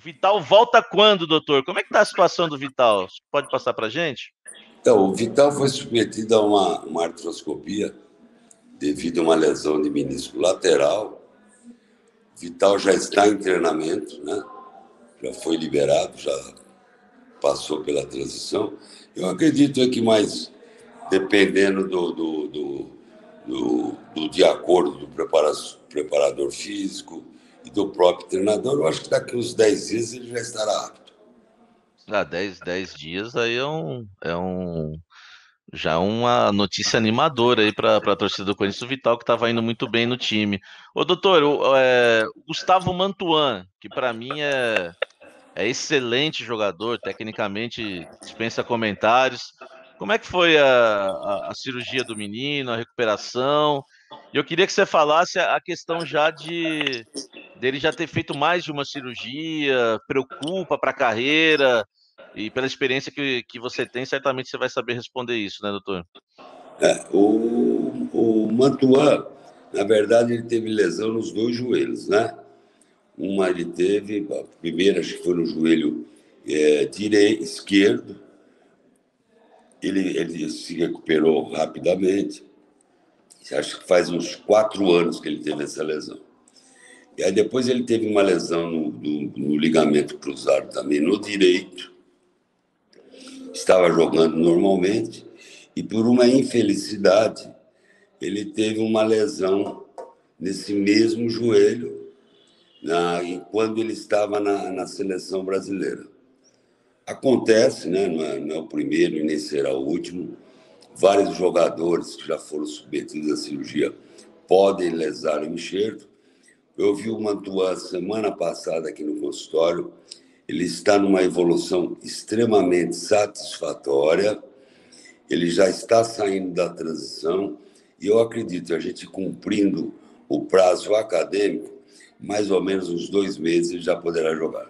Vital volta quando, doutor? Como é que tá a situação do Vital? Pode passar pra gente? Então, o Vital foi submetido a uma artroscopia devido a uma lesão de menisco lateral. O Vital já está em treinamento, né? Já foi liberado, já passou pela transição. Eu acredito que mais, dependendo de acordo do preparador físico e do próprio treinador, eu acho que daqui uns 10 dias ele já estará apto. Ah, 10 dias aí já uma notícia animadora aí para a torcida do Corinthians, o Vital que estava indo muito bem no time. Ô, doutor, o Gustavo Mantuan, que para mim é excelente jogador, tecnicamente dispensa comentários. Como é que foi a cirurgia do menino, a recuperação? E eu queria que você falasse a questão já dele já ter feito mais de uma cirurgia, preocupa para a carreira, e pela experiência que você tem, certamente você vai saber responder isso, né, doutor? O Mantuan, na verdade, ele teve lesão nos dois joelhos, né? Uma ele teve, a primeira acho que foi no joelho esquerdo, ele se recuperou rapidamente, acho que faz uns 4 anos que ele teve essa lesão. E aí depois ele teve uma lesão no ligamento cruzado também, no direito, estava jogando normalmente, e por uma infelicidade, ele teve uma lesão nesse mesmo joelho, quando ele estava na seleção brasileira. Acontece, né? Não é o primeiro e nem será o último. Vários jogadores que já foram submetidos à cirurgia podem lesar o enxerto. Eu vi o Mantuan semana passada aqui no consultório. Ele está numa evolução extremamente satisfatória. Ele já está saindo da transição. E eu acredito, a gente cumprindo o prazo acadêmico, mais ou menos uns 2 meses ele já poderá jogar.